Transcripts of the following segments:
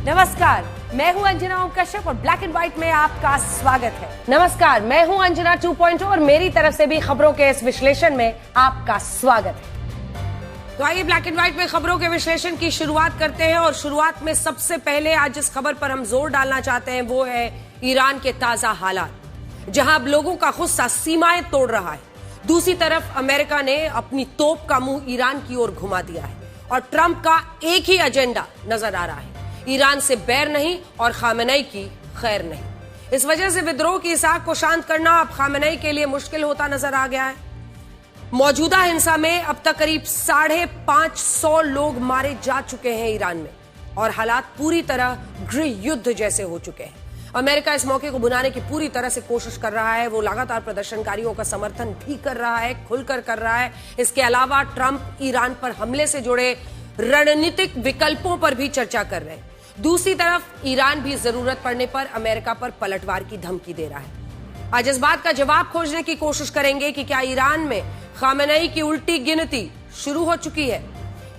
नमस्कार, मैं हूं अंजना ओम कश्यप और ब्लैक एंड व्हाइट में आपका स्वागत है। नमस्कार, मैं हूं अंजना 2.0 और मेरी तरफ से भी खबरों के इस विश्लेषण में आपका स्वागत है। तो आइए ब्लैक एंड व्हाइट में खबरों के विश्लेषण की शुरुआत करते हैं और शुरुआत में सबसे पहले आज जिस खबर पर हम जोर डालना चाहते हैं वो है ईरान के ताजा हालात, जहां अब लोगों का गुस्सा सीमाएं तोड़ रहा है। दूसरी तरफ अमेरिका ने अपनी तोप का मुंह ईरान की ओर घुमा दिया है और ट्रंप का एक ही एजेंडा नजर आ रहा है, ईरान से बैर नहीं और खामेनेई की खैर नहीं। इस वजह से विद्रोह की इस आग को शांत करना अब खामेनेई के लिए मुश्किल होता नजर आ गया है। मौजूदा हिंसा में अब तक करीब 550 लोग मारे जा चुके हैं ईरान में और हालात पूरी तरह गृह युद्ध जैसे हो चुके हैं। अमेरिका इस मौके को बुलाने की पूरी तरह से कोशिश कर रहा है। वो लगातार प्रदर्शनकारियों का समर्थन भी कर रहा है, खुलकर कर रहा है। इसके अलावा ट्रंप ईरान पर हमले से जुड़े रणनीतिक विकल्पों पर भी चर्चा कर रहे हैं। दूसरी तरफ ईरान भी जरूरत पड़ने पर अमेरिका पर पलटवार की धमकी दे रहा है। आज इस बात का जवाब खोजने की कोशिश करेंगे कि क्या ईरान में खामेनेई की उल्टी गिनती शुरू हो चुकी है।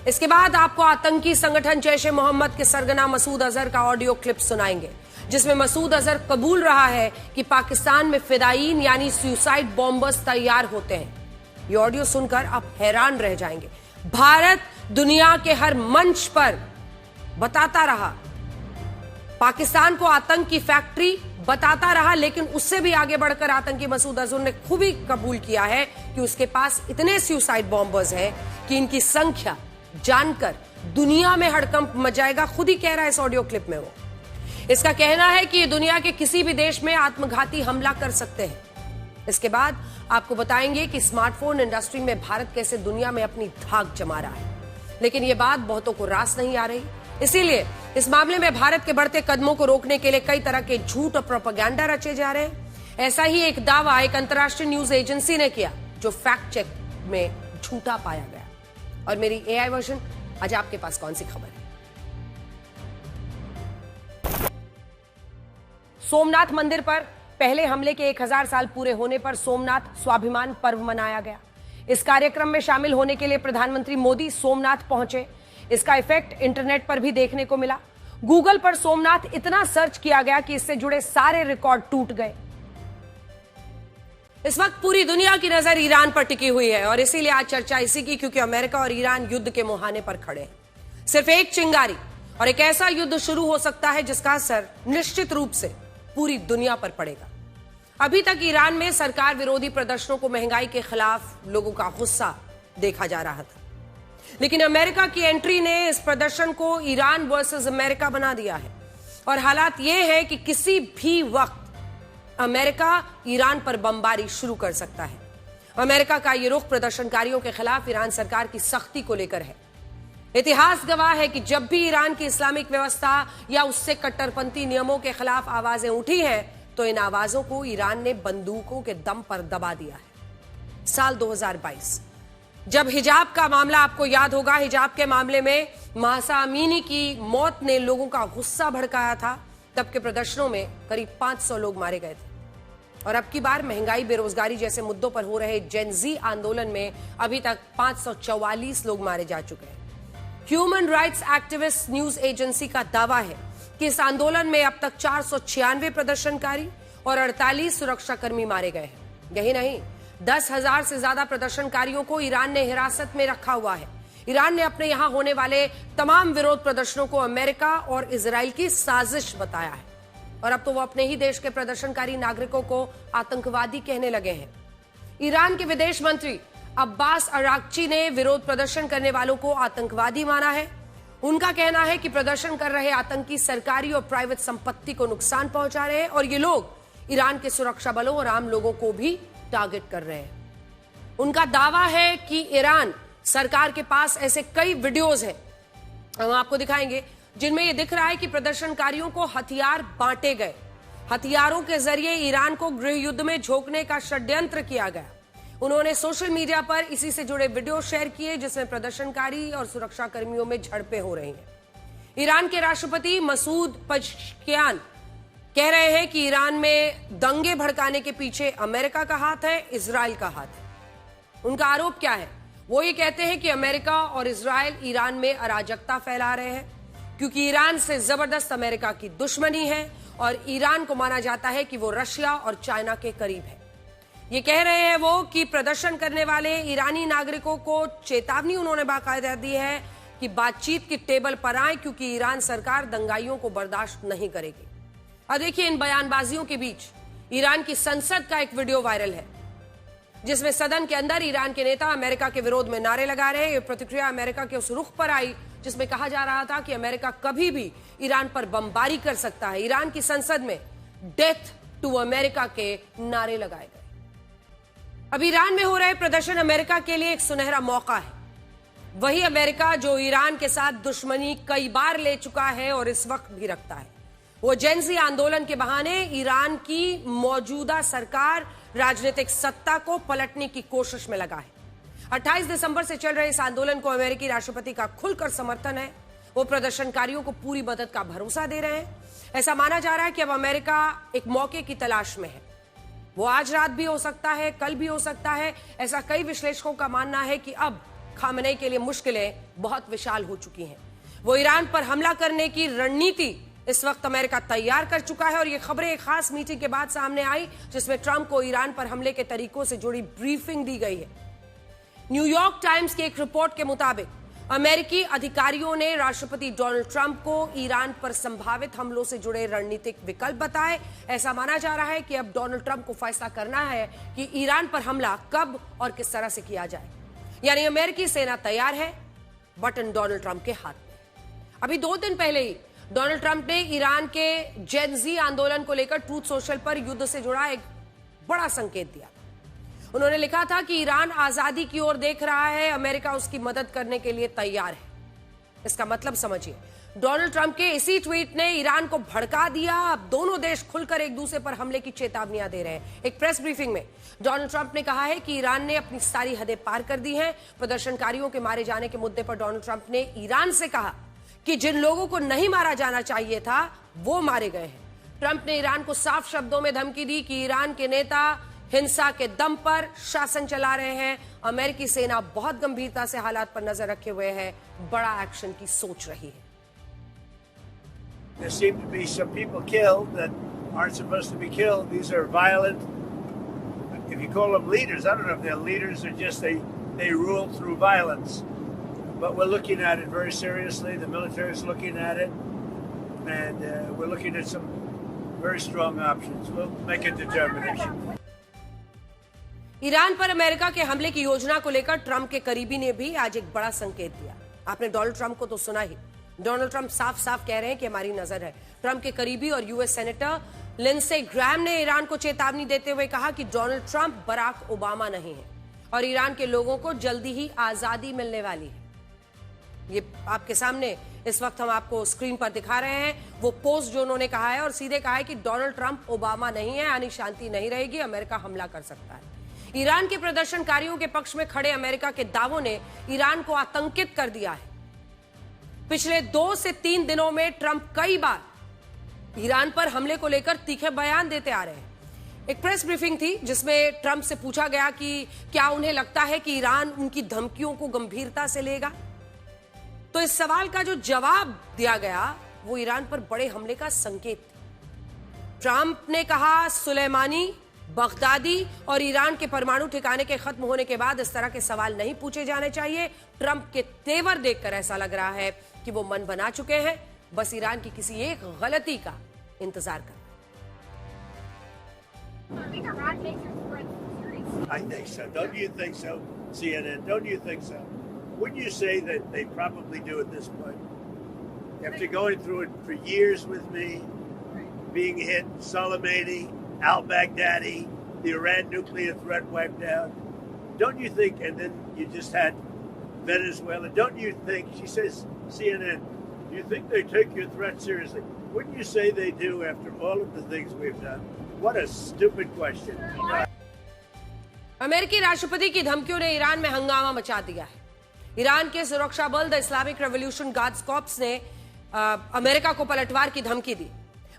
इसके बाद आपको आतंकी संगठन जैश ए मोहम्मद के सरगना मसूद अजहर का ऑडियो क्लिप सुनाएंगे, जिसमें मसूद अजहर कबूल रहा है कि पाकिस्तान में फिदायीन यानी सुसाइड बॉम्बर्स तैयार होते हैं। ये ऑडियो सुनकर आप हैरान रह जाएंगे। भारत दुनिया के हर मंच पर बताता रहा, पाकिस्तान को आतंक की फैक्ट्री बताता रहा, लेकिन उससे भी आगे बढ़कर आतंकी मसूद अजहर ने खुद ही कबूल किया है कि उसके पास इतने सुसाइड बॉम्बर्स हैं कि इनकी संख्या जानकर दुनिया में हड़कंप मच जाएगा। खुद ही कह रहा है इस ऑडियो क्लिप में वो। इसका कहना है कि दुनिया के किसी भी देश में आत्मघाती हमला कर सकते हैं। इसके बाद आपको बताएंगे कि स्मार्टफोन इंडस्ट्री में भारत कैसे दुनिया में अपनी धाक जमा रहा है, लेकिन यह बात बहुतों को रास नहीं आ रही। इसीलिए इस मामले में भारत के बढ़ते कदमों को रोकने के लिए कई तरह के झूठ और प्रोपेगेंडा रचे जा रहे हैं। ऐसा ही एक दावा एक अंतर्राष्ट्रीय न्यूज एजेंसी ने किया, जो फैक्ट चेक में झूठा पाया गया। और मेरी एआई वर्जन आज आपके पास कौन सी खबर है। सोमनाथ मंदिर पर पहले हमले के 1000 साल पूरे होने पर सोमनाथ स्वाभिमान पर्व मनाया गया। इस कार्यक्रम में शामिल होने के लिए प्रधानमंत्री मोदी सोमनाथ पहुंचे। इसका इफेक्ट इंटरनेट पर भी देखने को मिला। गूगल पर सोमनाथ इतना सर्च किया गया कि इससे जुड़े सारे रिकॉर्ड टूट गए। इस वक्त पूरी दुनिया की नजर ईरान पर टिकी हुई है और इसीलिए आज चर्चा इसी की, क्योंकि अमेरिका और ईरान युद्ध के मुहाने पर खड़े हैं। सिर्फ एक चिंगारी और एक ऐसा युद्ध शुरू हो सकता है जिसका असर निश्चित रूप से पूरी दुनिया पर पड़ेगा। अभी तक ईरान में सरकार विरोधी प्रदर्शनों को महंगाई के खिलाफ लोगों का गुस्सा देखा जा रहा था, लेकिन अमेरिका की एंट्री ने इस प्रदर्शन को ईरान वर्सेस अमेरिका बना दिया है और हालात यह है कि किसी भी वक्त अमेरिका ईरान पर बमबारी शुरू कर सकता है। अमेरिका का यह रुख प्रदर्शनकारियों के खिलाफ ईरान सरकार की सख्ती को लेकर है। इतिहास गवाह है कि जब भी ईरान की इस्लामिक व्यवस्था या उससे कट्टरपंथी नियमों के खिलाफ आवाजें उठी हैं, तो इन आवाजों को ईरान ने बंदूकों के दम पर दबा दिया है। साल 2022 जब हिजाब का मामला आपको याद होगा, हिजाब के मामले में महसा अमीनी की मौत ने लोगों का गुस्सा भड़काया था। तब के प्रदर्शनों में करीब 500 लोग मारे गए थे और अब की बार महंगाई, बेरोजगारी जैसे मुद्दों पर हो रहे जेनजी आंदोलन में अभी तक 544 लोग मारे जा चुके हैं। Human rights activist news agency का दावा है कि इस आंदोलन में अब तक 496 प्रदर्शनकारी और 48 सुरक्षाकर्मी मारे गए हैं। यही नहीं, 10,000 से ज्यादा प्रदर्शनकारियों को ईरान ने हिरासत में रखा हुआ है। ईरान ने अपने यहां होने वाले तमाम विरोध प्रदर्शनों को अमेरिका और इजराइल की साजिश बताया है और अब तो वो अपने ही देश के प्रदर्शनकारी नागरिकों को आतंकवादी कहने लगे हैं। ईरान के विदेश मंत्री अब्बास अरागची ने विरोध प्रदर्शन करने वालों को आतंकवादी माना है। उनका कहना है कि प्रदर्शन कर रहे आतंकी सरकारी और प्राइवेट संपत्ति को नुकसान पहुंचा रहे हैं और ये लोग ईरान के सुरक्षा बलों और आम लोगों को भी टारगेट कर रहे हैं। उनका दावा है कि ईरान सरकार के पास ऐसे कई वीडियोस हैं, हम आपको दिखाएंगे, जिनमें यह दिख रहा है कि प्रदर्शनकारियों को हथियार बांटे गए। हथियारों के जरिए ईरान को गृह युद्ध में झोंकने का षड्यंत्र किया गया। उन्होंने सोशल मीडिया पर इसी से जुड़े वीडियो शेयर किए, जिसमें प्रदर्शनकारी और सुरक्षा कर्मियों में झड़पें हो रही हैं। ईरान के राष्ट्रपति मसूद पज़ेश्कियान कह रहे हैं कि ईरान में दंगे भड़काने के पीछे अमेरिका का हाथ है, इजराइल का हाथ है। उनका आरोप क्या है? वो ये कहते हैं कि अमेरिका और इजराइल ईरान में अराजकता फैला रहे हैं, क्योंकि ईरान से जबरदस्त अमेरिका की दुश्मनी है और ईरान को माना जाता है कि वो रशिया और चाइना के करीब है। ये कह रहे हैं वो कि प्रदर्शन करने वाले ईरानी नागरिकों को चेतावनी उन्होंने बाकायदा दी है कि बातचीत की टेबल पर आए, क्योंकि ईरान सरकार दंगाइयों को बर्दाश्त नहीं करेगी। और देखिए, इन बयानबाजियों के बीच ईरान की संसद का एक वीडियो वायरल है जिसमें सदन के अंदर ईरान के नेता अमेरिका के विरोध में नारे लगा रहे हैं। ये प्रतिक्रिया अमेरिका के उस रुख पर आई जिसमें कहा जा रहा था कि अमेरिका कभी भी ईरान पर बमबारी कर सकता है। ईरान की संसद में डेथ टू अमेरिका के नारे लगाए गए। अब ईरान में हो रहे प्रदर्शन अमेरिका के लिए एक सुनहरा मौका है। वही अमेरिका जो ईरान के साथ दुश्मनी कई बार ले चुका है और इस वक्त भी रखता है, वो जेनजी आंदोलन के बहाने ईरान की मौजूदा सरकार राजनीतिक सत्ता को पलटने की कोशिश में लगा है। 28 दिसंबर से चल रहे इस आंदोलन को अमेरिकी राष्ट्रपति का खुलकर समर्थन है। वो प्रदर्शनकारियों को पूरी मदद का भरोसा दे रहे हैं। ऐसा माना जा रहा है कि अब अमेरिका एक मौके की तलाश में है। वो आज रात भी हो सकता है, कल भी हो सकता है। ऐसा कई विश्लेषकों का मानना है कि अब खामनेई के लिए मुश्किलें बहुत विशाल हो चुकी हैं। वो ईरान पर हमला करने की रणनीति इस वक्त अमेरिका तैयार कर चुका है और ये खबरें एक खास मीटिंग के बाद सामने आई जिसमें ट्रंप को ईरान पर हमले के तरीकों से जुड़ी ब्रीफिंग दी गई है। न्यूयॉर्क टाइम्स की एक रिपोर्ट के मुताबिक अमेरिकी अधिकारियों ने राष्ट्रपति डोनाल्ड ट्रंप को ईरान पर संभावित हमलों से जुड़े रणनीतिक विकल्प बताए। ऐसा माना जा रहा है कि अब डोनाल्ड ट्रंप को फैसला करना है कि ईरान पर हमला कब और किस तरह से किया जाए। यानी अमेरिकी सेना तैयार है, बटन डोनाल्ड ट्रंप के हाथ में। अभी 2 दिन पहले ही डोनाल्ड ट्रंप ने ईरान के जेनजी आंदोलन को लेकर ट्रूथ सोशल पर युद्ध से जुड़ा एक बड़ा संकेत दिया। उन्होंने लिखा था कि ईरान आजादी की ओर देख रहा है, अमेरिका उसकी मदद करने के लिए तैयार है। इसका मतलब समझिए, डोनाल्ड ट्रंप के इसी ट्वीट ने ईरान को भड़का दिया। अब दोनों देश खुलकर एक दूसरे पर हमले की चेतावनियां दे रहे हैं। एक प्रेस ब्रीफिंग में डोनाल्ड ट्रंप ने कहा है कि ईरान ने अपनी सारी हदें पार कर दी हैं। प्रदर्शनकारियों के मारे जाने के मुद्दे पर डोनाल्ड ट्रंप ने ईरान से कहा कि जिन लोगों को नहीं मारा जाना चाहिए था वो मारे गए हैं। ट्रंप ने ईरान को साफ शब्दों में धमकी दी कि ईरान के नेता हिंसा के दम पर शासन चला रहे हैं। अमेरिकी सेना बहुत गंभीरता से हालात पर नजर रखे हुए है, बड़ा एक्शन की सोच रही है। There seem to be some people killed that aren't supposed to be killed. These are violent, if you call them leaders, I don't know if they're leaders or just they rule through violence. But we're looking at it very seriously. The military is looking at it, and we're looking at some very strong options. We'll make a determination. Iran पर America के हमले की योजना को लेकर Trump के करीबी ने भी आज एक बड़ा संकेत दिया। आपने डोनाल्ड ट्रंप को तो सुना ही। डोनाल्ड ट्रंप साफ साफ कह रहे हैं कि हमारी नजर है। ट्रंप के करीबी और यूएस सेनेटर लिंडसे ग्रैम ने ईरान को चेतावनी देते हुए कहा कि डोनाल्ड ट्रंप बराक ओबामा नहीं है और ईरान के लोगों को जल्दी ही आजादी मिलने वाली है। ये आपके सामने इस वक्त हम आपको स्क्रीन पर दिखा रहे हैं वो पोस्ट जो उन्होंने कहा है और सीधे कहा है कि डोनाल्ड ट्रंप ओबामा नहीं है, यानी शांति नहीं रहेगी, अमेरिका हमला कर सकता है। ईरान के प्रदर्शनकारियों के पक्ष में खड़े अमेरिका के दावों ने ईरान को आतंकित कर दिया है। पिछले 2 से 3 दिनों में ट्रंप कई बार ईरान पर हमले को लेकर तीखे बयान देते आ रहे हैं। एक प्रेस ब्रीफिंग थी जिसमें ट्रंप से पूछा गया कि क्या उन्हें लगता है कि ईरान उनकी धमकियों को गंभीरता से लेगा। तो इस सवाल का जो जवाब दिया गया वो ईरान पर बड़े हमले का संकेत। ट्रंप ने कहा सुलेमानी, बगदादी और ईरान के परमाणु ठिकाने के खत्म होने के बाद इस तरह के सवाल नहीं पूछे जाने चाहिए। ट्रंप के तेवर देखकर ऐसा लग रहा है कि वो मन बना चुके हैं, बस ईरान की किसी एक गलती का इंतजार कर। I think so. Don't you think so, CNN? Don't you think so? Wouldn't you say that they probably do at this point? After going through it for years with me, being hit, Soleimani, al-Baghdadi, the Iran nuclear threat wiped out. Don't you think, and then you just had Venezuela, don't you think, she says, CNN, do you think they take your threat seriously? Wouldn't you say they do after all of the things we've done? What a stupid question. अमेरिकी राष्ट्रपति की धमकियों ने Iran में हंगामा मचा दिया है। Iran के सुरक्षा बल the Islamic revolution guards corps ने अमेरिका को पलटवार की धमकी दी।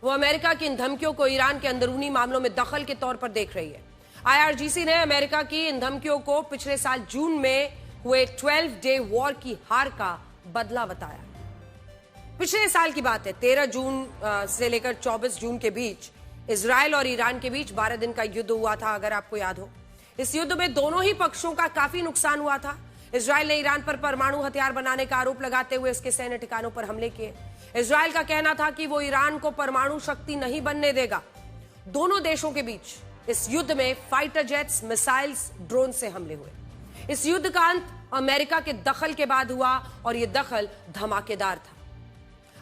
वो अमेरिका की इन धमकियों को ईरान के अंदरूनी मामलों में दखल के तौर पर देख रही है। IRGC ने अमेरिका की इन धमकियों को पिछले साल जून में हुए 12 डे वॉर की हार का बदला बताया। पिछले साल की बात है, 13 जून से लेकर 24 जून के बीच इजराइल और ईरान के बीच 12 दिन का युद्ध हुआ था, अगर आपको याद हो। इस युद्ध में दोनों ही पक्षों का काफी नुकसान हुआ था। इजराइल ने ईरान पर परमाणु हथियार बनाने का आरोप लगाते हुए उसके सैन्य ठिकानों पर हमले किए। इजराइल का कहना था कि वो ईरान को परमाणु शक्ति नहीं बनने देगा। दोनों देशों के बीच इस युद्ध में फाइटर जेट्स, मिसाइल्स, ड्रोन से हमले हुए। इस युद्ध का अंत अमेरिका के दखल के बाद हुआ और यह दखल धमाकेदार था।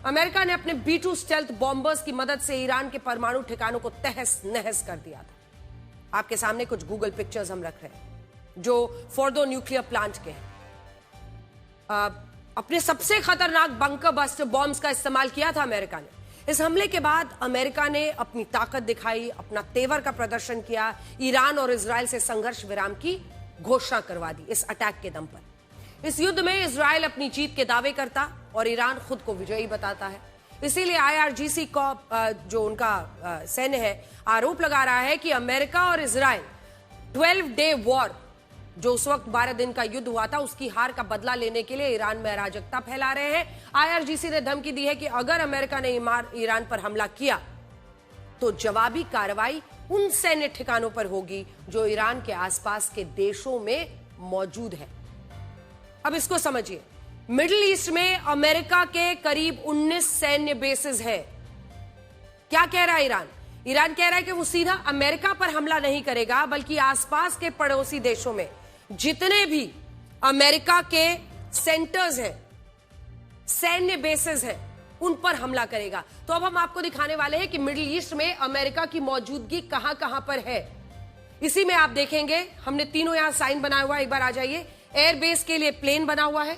अमेरिका ने अपने B-2 स्टेल्थ बॉम्बर्स की मदद से ईरान के परमाणु ठिकानों को तहस नहस कर दिया था। आपके सामने कुछ गूगल पिक्चर्स हम रख रहे हैं जो फोर्डो न्यूक्लियर प्लांट के हैं। अपने सबसे खतरनाक बंकर बस्टर बॉम्ब्स का इस्तेमाल किया था अमेरिका ने। इस हमले के बाद अमेरिका ने अपनी ताकत दिखाई, अपना तेवर का प्रदर्शन किया, ईरान और इजराइल से संघर्ष विराम की घोषणा करवा दी इस अटैक के दम पर। इस युद्ध में इजराइल अपनी जीत के दावे करता और ईरान खुद को विजयी बताता है। इसीलिए IRGC जो उनका सैन्य है, आरोप लगा रहा है कि अमेरिका और इजराइल 12 डे वॉर, जो उस वक्त 12 दिन का युद्ध हुआ था, उसकी हार का बदला लेने के लिए ईरान में अराजकता फैला रहे हैं। IRGC ने धमकी दी है कि अगर अमेरिका ने ईरान पर हमला किया तो जवाबी कार्रवाई उन सैन्य ठिकानों पर होगी जो ईरान के आसपास के देशों में मौजूद है। अब इसको समझिए, मिडिल ईस्ट में अमेरिका के करीब 19 सैन्य बेसेस है। क्या कह रहा है ईरान? ईरान कह रहा है कि वो सीधा अमेरिका पर हमला नहीं करेगा, बल्कि आसपास के पड़ोसी देशों में जितने भी अमेरिका के सेंटर्स हैं, सैन्य बेसेस हैं, उन पर हमला करेगा। तो अब हम आपको दिखाने वाले हैं कि मिडिल ईस्ट में अमेरिका की मौजूदगी कहां कहां पर है। इसी में आप देखेंगे, हमने तीनों यहां साइन बनाया हुआ है। एक बार आ जाइए। एयरबेस के लिए प्लेन बना हुआ है,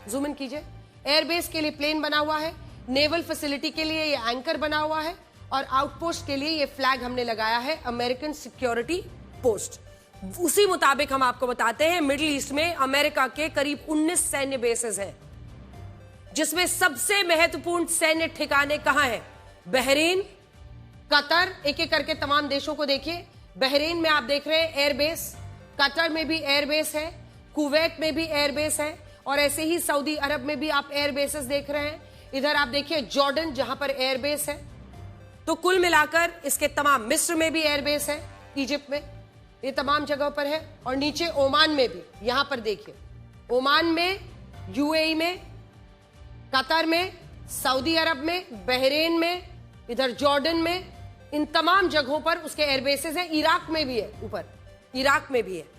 जूम इन कीजिए। एयरबेस के लिए प्लेन बना हुआ है, नेवल फैसिलिटी के लिए ये एंकर बना हुआ है, और आउटपोस्ट के लिए ये फ्लैग हमने लगाया है, अमेरिकन सिक्योरिटी पोस्ट। उसी मुताबिक हम आपको बताते हैं, मिडिल ईस्ट में अमेरिका के करीब 19 सैन्य बेसेस हैं, जिसमें सबसे महत्वपूर्ण सैन्य ठिकाने कहां हैं? बहरीन, कतर, एक एक करके तमाम देशों को देखिए। बहरीन में आप देख रहे हैं एयरबेस, कतर में भी एयरबेस है, कुवैत में भी एयरबेस है, और ऐसे ही सऊदी अरब में भी आप एयरबेसेस देख रहे हैं। इधर आप देखिए जॉर्डन, जहां पर एयरबेस है। तो कुल मिलाकर इसके तमाम, मिस्र में भी एयरबेस है, इजिप्ट में, ये तमाम जगहों पर है। और नीचे ओमान में भी, यहां पर देखिए, ओमान में, UAE में, कतर में, सऊदी अरब में, बहरीन में, इधर जॉर्डन में, इन तमाम जगहों पर उसके एयरबेसेस हैं। इराक में भी है, ऊपर इराक में भी है।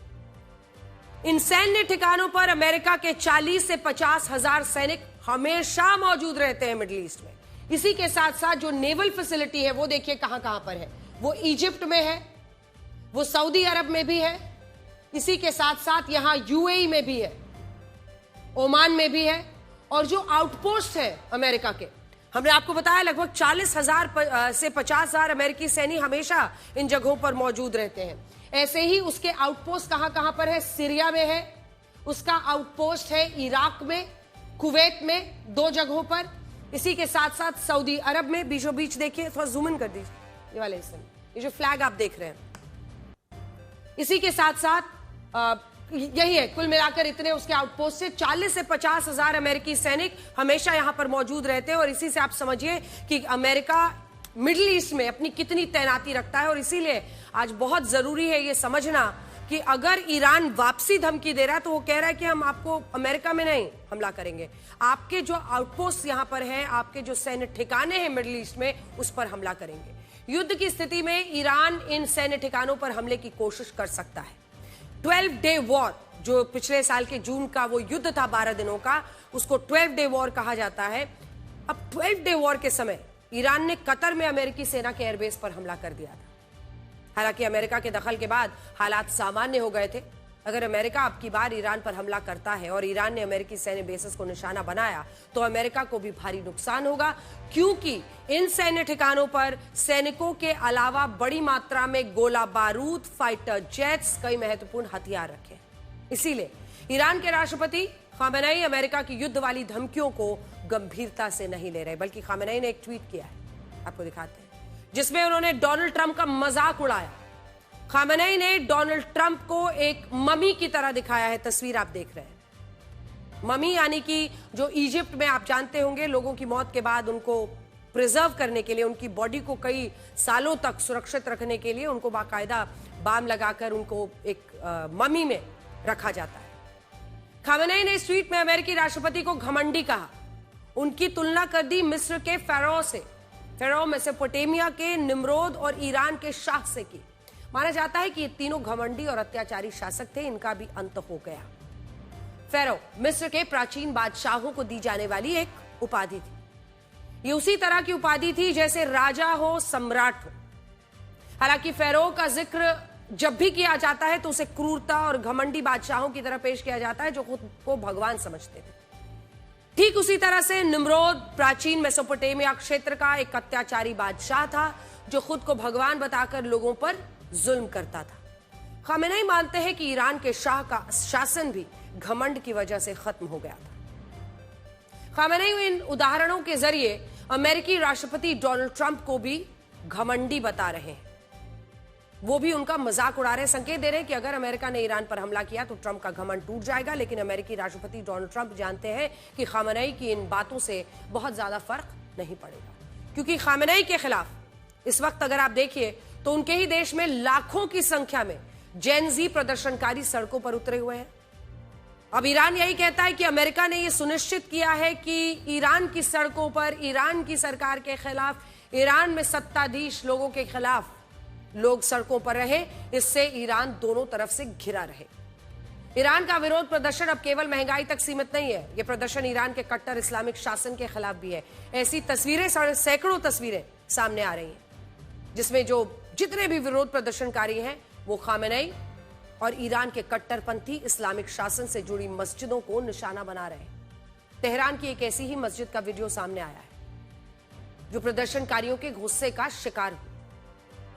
इन सैन्य ठिकानों पर अमेरिका के 40 से 50 हजार सैनिक हमेशा मौजूद रहते हैं मिडिल ईस्ट में। इसी के साथ साथ जो नेवल फैसिलिटी है वो देखिए कहां कहां पर है। वो इजिप्ट में है, वो सऊदी अरब में भी है, इसी के साथ साथ यहां UAE में भी है, ओमान में भी है। और जो आउटपोस्ट है अमेरिका के, हमने आपको बताया लगभग 40,000 से 50,000 अमेरिकी सैनिक हमेशा इन जगहों पर मौजूद रहते हैं। ऐसे ही उसके आउटपोस्ट कहां कहां पर है? सीरिया में है, उसका आउटपोस्ट है इराक में, कुवैत में, 2 जगहों पर। इसी के साथ साथ सऊदी अरब में बीचों बीच देखिए, थोड़ा जूम इन कर दीजिए ये वाले हिस्से में, ये जो फ्लैग आप देख रहे हैं। इसी के साथ साथ यही है, कुल मिलाकर इतने उसके आउटपोस्ट से 40 से 50 हजार अमेरिकी सैनिक हमेशा यहां पर मौजूद रहते हैं। और इसी से आप समझिए कि अमेरिका मिडिल ईस्ट में अपनी कितनी तैनाती रखता है। और इसीलिए आज बहुत जरूरी है ये समझना कि अगर ईरान वापसी धमकी दे रहा है तो वो कह रहा है कि हम आपको अमेरिका में नहीं हमला करेंगे, आपके जो आउटपोस्ट यहां पर हैं, आपके जो सैन्य ठिकाने हैं मिडिल ईस्ट में, उस पर हमला करेंगे। युद्ध की स्थिति में ईरान इन सैन्य ठिकानों पर हमले की कोशिश कर सकता है। 12 डे वॉर, जो पिछले साल के जून का वो युद्ध था 12 दिनों का, उसको 12 डे वॉर कहा जाता है। अब 12 डे वॉर के समय ईरान ने कतर में अमेरिकी सेना के एयरबेस पर हमला कर दिया था। हालांकि अमेरिका के दखल के बाद हालात सामान्य हो गए थे। अगर अमेरिका अब की बार ईरान पर हमला करता है और ईरान ने अमेरिकी सैन्य बेसेस को निशाना बनाया तो अमेरिका को भी भारी नुकसान होगा, क्योंकि इन सैन्य ठिकानों पर सैनिकों के अलावा बड़ी मात्रा में गोला बारूद, फाइटर जेट्स, कई महत्वपूर्ण हथियार रखे। इसीलिए ईरान के राष्ट्रपति खामेनेई अमेरिका की युद्ध वाली धमकियों को गंभीरता से नहीं ले रहे, बल्कि खामेनेई ने एक ट्वीट किया है, आपको दिखाते हैं, जिसमें उन्होंने डोनाल्ड ट्रंप का मजाक उड़ाया। खामेनेई ने डोनाल्ड ट्रंप को एक ममी की तरह दिखाया है, तस्वीर आप देख रहे हैं। ममी यानी कि जो इजिप्ट में आप जानते होंगे लोगों की मौत के बाद उनको प्रिजर्व करने के लिए, उनकी बॉडी को कई सालों तक सुरक्षित रखने के लिए उनको बाकायदा बाम लगाकर उनको एक ममी में रखा जाता है। खामेनेई ने इस ट्वीट में अमेरिकी राष्ट्रपति को घमंडी कहा, उनकी तुलना कर दी मिस्र के फेरो से, फेरो मेसोपोटामिया के निम्रोद और ईरान के शाह से की। माना जाता है कि ये तीनों घमंडी और अत्याचारी शासक थे, इनका भी अंत हो गया। फेरो मिस्र के प्राचीन बादशाहों को दी जाने वाली एक उपाधि थी। ये उसी तरह की उपाधि थी जैसे राजा हो, सम्राट हो। हालांकि फेरो का जिक्र जब भी किया जाता है तो उसे क्रूरता और घमंडी बादशाहों की तरह पेश किया जाता है जो खुद को भगवान समझते थे। ठीक उसी तरह से निम्रोद प्राचीन मेसोपोटामिया क्षेत्र का एक अत्याचारी बादशाह था जो खुद को भगवान बताकर लोगों पर जुल्म करता था। खामेनेई मानते हैं कि ईरान के शाह का शासन भी घमंड की वजह से खत्म हो गया था। खामेनेई इन उदाहरणों के जरिए अमेरिकी राष्ट्रपति डोनाल्ड ट्रंप को भी घमंडी बता रहे हैं। वो भी उनका मजाक उड़ा रहे, संकेत दे रहे हैं कि अगर अमेरिका ने ईरान पर हमला किया तो ट्रंप का घमंड टूट जाएगा। लेकिन अमेरिकी राष्ट्रपति डोनाल्ड ट्रंप जानते हैं कि खामेनेई की इन बातों से बहुत ज्यादा फर्क नहीं पड़ेगा, क्योंकि खामेनेई के खिलाफ इस वक्त अगर आप देखिए तो उनके ही देश में लाखों की संख्या में जेन ज़ी प्रदर्शनकारी सड़कों पर उतरे हुए हैं। अब ईरान यही कहता है कि अमेरिका ने यह सुनिश्चित किया है कि ईरान की सड़कों पर ईरान की सरकार के खिलाफ, ईरान में सत्ताधीश लोगों के खिलाफ लोग सड़कों पर रहे, इससे ईरान दोनों तरफ से घिरा रहे। ईरान का विरोध प्रदर्शन अब केवल महंगाई तक सीमित नहीं है, यह प्रदर्शन ईरान के कट्टर इस्लामिक शासन के खिलाफ भी है। ऐसी तस्वीरें, सैकड़ों तस्वीरें सामने आ रही हैं जिसमें जो जितने भी विरोध प्रदर्शनकारी हैं वो खामेनेई और ईरान के कट्टरपंथी इस्लामिक शासन से जुड़ी मस्जिदों को निशाना बना रहे हैं। तेहरान की एक ऐसी ही मस्जिद का वीडियो सामने आया है जो प्रदर्शनकारियों के गुस्से का शिकार हुई।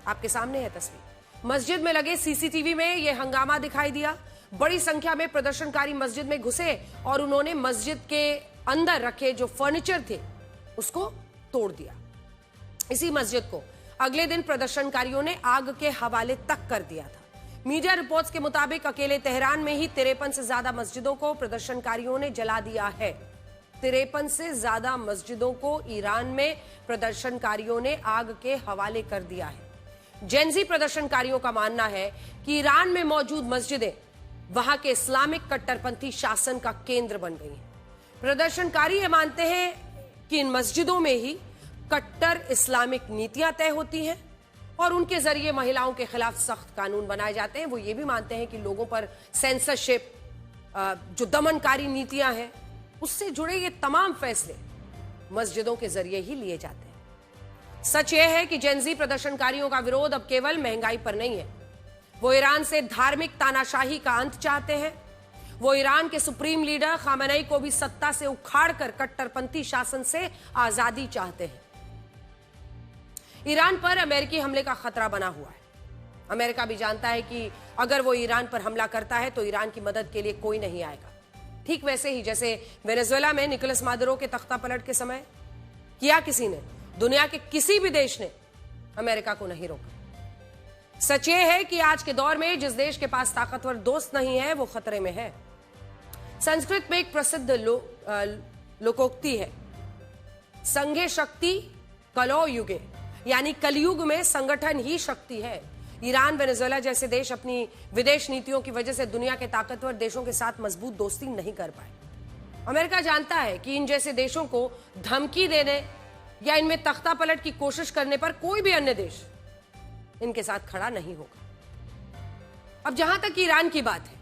आपके सामने है तस्वीर। मस्जिद में लगे सीसीटीवी में यह हंगामा दिखाई दिया। बड़ी संख्या में प्रदर्शनकारी मस्जिद में घुसे और उन्होंने मस्जिद के अंदर रखे जो फर्नीचर थे उसको तोड़ दिया। इसी मस्जिद को अगले दिन प्रदर्शनकारियों ने आग के हवाले तक कर दिया था। मीडिया रिपोर्ट्स के मुताबिक अकेले तेहरान में ही 53 से ज्यादा मस्जिदों को प्रदर्शनकारियों ने जला दिया है। 53 से ज्यादा मस्जिदों को ईरान में प्रदर्शनकारियों ने आग के हवाले कर दिया है। जेन ज़ी प्रदर्शनकारियों का मानना है कि ईरान में मौजूद मस्जिदें वहां के इस्लामिक कट्टरपंथी शासन का केंद्र बन गई हैं। प्रदर्शनकारी ये मानते हैं कि इन मस्जिदों में ही कट्टर इस्लामिक नीतियां तय होती हैं और उनके जरिए महिलाओं के खिलाफ सख्त कानून बनाए जाते हैं। वो ये भी मानते हैं कि लोगों पर सेंसरशिप, जो दमनकारी नीतियां हैं, उससे जुड़े ये तमाम फैसले मस्जिदों के जरिए ही लिए जाते हैं। सच यह है कि जेन ज़ी प्रदर्शनकारियों का विरोध अब केवल महंगाई पर नहीं है। वो ईरान से धार्मिक तानाशाही का अंत चाहते हैं। वो ईरान के सुप्रीम लीडर खामेनेई को भी सत्ता से उखाड़कर कट्टरपंथी शासन से आजादी चाहते हैं। ईरान पर अमेरिकी हमले का खतरा बना हुआ है। अमेरिका भी जानता है कि अगर वो ईरान पर हमला करता है तो ईरान की मदद के लिए कोई नहीं आएगा। ठीक वैसे ही जैसे वेनेजुएला में निकोलस मादुरो के तख्ता पलट के समय किया किसी ने, दुनिया के किसी भी देश ने अमेरिका को नहीं रोका। सच ये है कि आज के दौर में जिस देश के पास ताकतवर दोस्त नहीं है वो खतरे में है। संस्कृत में एक प्रसिद्ध लोकोक्ति है, संघे शक्ति कलो युगे, यानी कलयुग में संगठन ही शक्ति है। ईरान, वेनेजुएला जैसे देश अपनी विदेश नीतियों की वजह से दुनिया के ताकतवर देशों के साथ मजबूत दोस्ती नहीं कर पाए। अमेरिका जानता है कि इन जैसे देशों को धमकी देने या इनमें तख्ता पलट की कोशिश करने पर कोई भी अन्य देश इनके साथ खड़ा नहीं होगा। अब जहां तक ईरान की बात है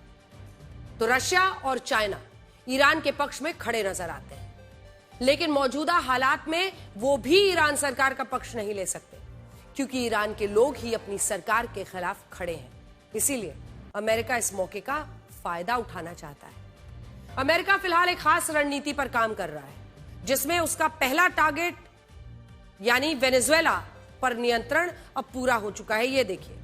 तो रशिया और चाइना ईरान के पक्ष में खड़े नजर आते हैं, लेकिन मौजूदा हालात में वो भी ईरान सरकार का पक्ष नहीं ले सकते क्योंकि ईरान के लोग ही अपनी सरकार के खिलाफ खड़े हैं। इसीलिए अमेरिका इस मौके का फायदा उठाना चाहता है। अमेरिका फिलहाल एक खास रणनीति पर काम कर रहा है जिसमें उसका पहला टारगेट यानी वेनेजुएला पर नियंत्रण अब पूरा हो चुका है। ये देखिए,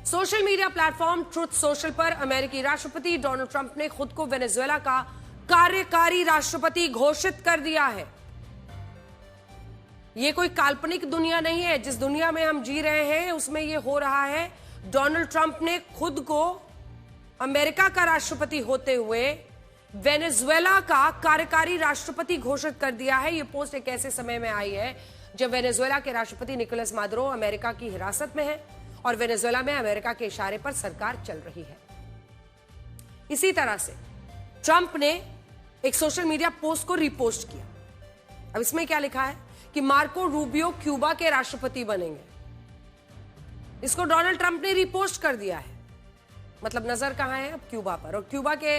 social media platform truth social पर अमेरिकी राष्ट्रपति डोनाल्ड ट्रंप ने खुद को वेनेजुएला का कार्यकारी राष्ट्रपति घोषित कर दिया है। ये कोई काल्पनिक दुनिया नहीं है। जिस दुनिया में हम जी रहे हैं उसमें ये हो रहा है। डोनाल्ड ट्रंप ने खुद को अमेरिका का राष्ट्रपति होते हुए वेनेजुएला का कार्यकारी राष्ट्रपति घोषित कर दिया है। यह पोस्ट एक ऐसे समय में आई है जब वेनेजुएला के राष्ट्रपति निकोलस मादुरो अमेरिका की हिरासत में है और वेनेजुएला में अमेरिका के इशारे पर सरकार चल रही है। इसी तरह से ट्रंप ने एक सोशल मीडिया पोस्ट को रिपोस्ट किया। अब इसमें क्या लिखा है कि मार्को रूबियो क्यूबा के राष्ट्रपति बनेंगे। इसको डोनाल्ड ट्रंप ने रिपोस्ट कर दिया है। मतलब नजर कहां है अब क्यूबा पर, और क्यूबा के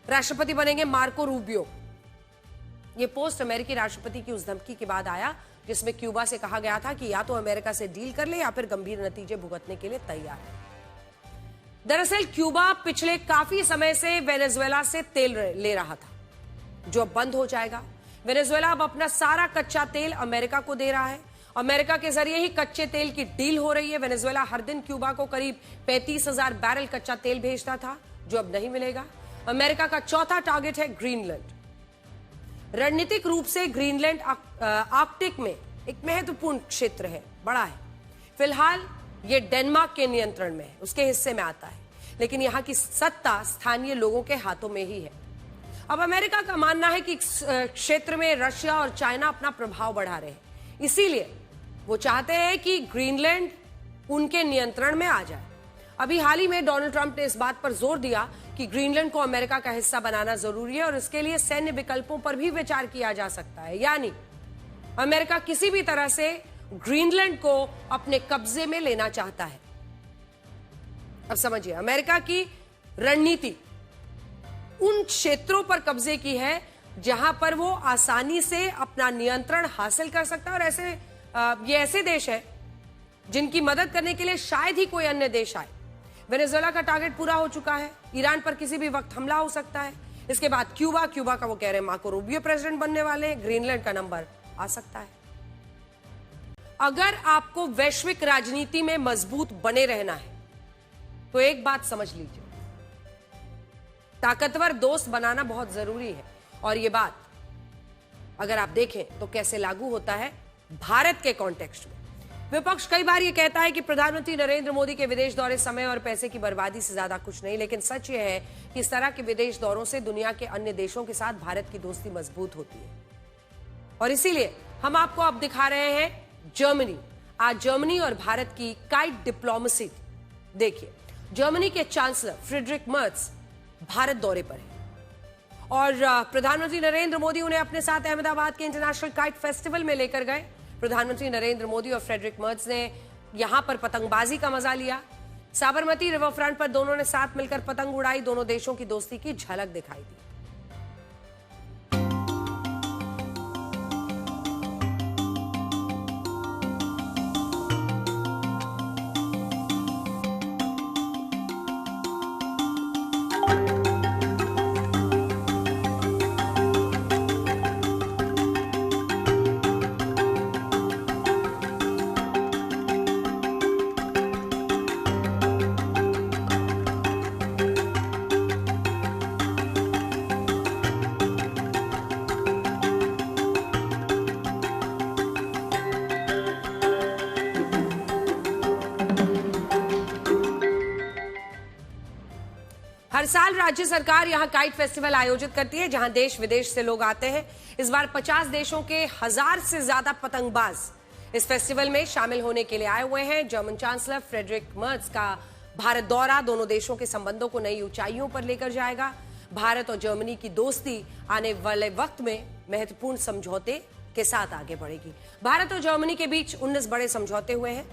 राष्ट्रपति बनेंगे मार्को रूबियो। यह पोस्ट अमेरिकी राष्ट्रपति की उस धमकी के बाद आया जिसमें क्यूबा से कहा गया था कि या तो अमेरिका से डील कर ले या फिर गंभीर नतीजे भुगतने के लिए तैयार है। दरअसल क्यूबा पिछले काफी समय से वेनेजुएला से तेल ले रहा था, जो अब बंद हो जाएगा। वेनेजुएला अब अपना सारा कच्चा तेल अमेरिका को दे रहा है। अमेरिका के जरिए ही कच्चे तेल की डील हो रही है। वेनेजुएला हर दिन क्यूबा को करीब 35,000 बैरल कच्चा तेल भेजता था, जो अब नहीं मिलेगा। अमेरिका का चौथा टारगेट है ग्रीनलैंड। रणनीतिक रूप से ग्रीनलैंड आर्कटिक में एक महत्वपूर्ण क्षेत्र है, बड़ा है। फिलहाल ये डेनमार्क के नियंत्रण में है, उसके हिस्से में आता है, लेकिन यहां की सत्ता स्थानीय लोगों के हाथों में ही है। अब अमेरिका का मानना है कि क्षेत्र में रशिया और चाइना अपना प्रभाव बढ़ा रहे हैं, इसीलिए वो चाहते हैं कि ग्रीनलैंड उनके नियंत्रण में आ जाए। अभी हाल ही में डोनाल्ड ट्रंप ने इस बात पर जोर दिया कि ग्रीनलैंड को अमेरिका का हिस्सा बनाना जरूरी है और इसके लिए सैन्य विकल्पों पर भी विचार किया जा सकता है। यानी अमेरिका किसी भी तरह से ग्रीनलैंड को अपने कब्जे में लेना चाहता है। अब समझिए, अमेरिका की रणनीति उन क्षेत्रों पर कब्जे की है जहां पर वो आसानी से अपना नियंत्रण हासिल कर सकता है, और ये ऐसे देश हैं जिनकी मदद करने के लिए शायद ही कोई अन्य देश आए। वेनेजुएला का टारगेट पूरा हो चुका है, ईरान पर किसी भी वक्त हमला हो सकता है। इसके बाद क्यूबा का वो कह रहे हैं मार्को रूबियो प्रेसिडेंट बनने वाले हैं। ग्रीनलैंड का नंबर आ सकता है। अगर आपको वैश्विक राजनीति में मजबूत बने रहना है तो एक बात समझ लीजिए, ताकतवर दोस्त बनाना बहुत जरूरी है। और यह बात अगर आप देखें तो कैसे लागू होता है भारत के कॉन्टेक्स्ट में। विपक्ष कई बार यह कहता है कि प्रधानमंत्री नरेंद्र मोदी के विदेश दौरे समय और पैसे की बर्बादी से ज्यादा कुछ नहीं, लेकिन सच यह है कि इस तरह के विदेश दौरों से दुनिया के अन्य देशों के साथ भारत की दोस्ती मजबूत होती है। और इसीलिए हम आपको अब दिखा रहे हैं जर्मनी। आज जर्मनी और भारत की काइट डिप्लोमेसी देखिए। जर्मनी के चांसलर फ्रीडरिक मर्ज भारत दौरे पर है और प्रधानमंत्री नरेंद्र मोदी उन्हें अपने साथ अहमदाबाद के इंटरनेशनल काइट फेस्टिवल में लेकर गए। प्रधानमंत्री नरेंद्र मोदी और फ्रेडरिक मर्ज ने यहां पर पतंगबाजी का मजा लिया। साबरमती रिवर फ्रंट पर दोनों ने साथ मिलकर पतंग उड़ाई। दोनों देशों की दोस्ती की झलक दिखाई दी। हर साल राज्य सरकार यहां काइट फेस्टिवल आयोजित करती है, जहां देश विदेश से लोग आते हैं। इस बार 50 देशों के 1000 से ज्यादा पतंगबाज इस फेस्टिवल में शामिल होने के लिए आए हुए हैं। जर्मन चांसलर फ्रेडरिक मर्ज का भारत दौरा दोनों देशों के संबंधों को नई ऊंचाइयों पर लेकर जाएगा। भारत और जर्मनी की दोस्ती आने वाले वक्त में महत्वपूर्ण समझौते के साथ आगे बढ़ेगी। भारत और जर्मनी के बीच 19 बड़े समझौते हुए हैं,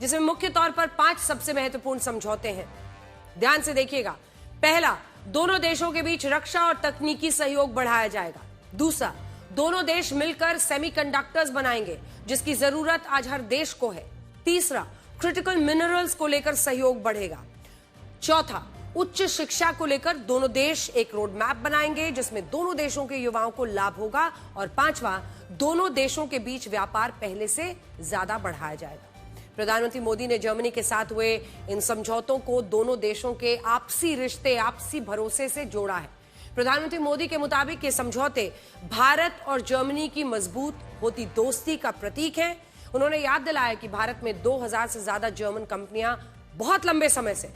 जिसमें मुख्य तौर पर 5 सबसे महत्वपूर्ण समझौते हैं। ध्यान से देखिएगा। पहला, दोनों देशों के बीच रक्षा और तकनीकी सहयोग बढ़ाया जाएगा। दूसरा, दोनों देश मिलकर सेमीकंडक्टर्स बनाएंगे, जिसकी जरूरत आज हर देश को है। तीसरा, क्रिटिकल मिनरल्स को लेकर सहयोग बढ़ेगा। चौथा, उच्च शिक्षा को लेकर दोनों देश एक रोड मैप बनाएंगे, जिसमें दोनों देशों के युवाओं को लाभ होगा। और पांचवा, दोनों देशों के बीच व्यापार पहले से ज्यादा बढ़ाया जाएगा। प्रधानमंत्री मोदी ने जर्मनी के साथ हुए इन समझौतों को दोनों देशों के आपसी रिश्ते, आपसी भरोसे से जोड़ा है। प्रधानमंत्री मोदी के मुताबिक ये समझौते भारत और जर्मनी की मजबूत होती दोस्ती का प्रतीक है। उन्होंने याद दिलाया कि भारत में 2000 से ज्यादा जर्मन कंपनियां बहुत लंबे समय से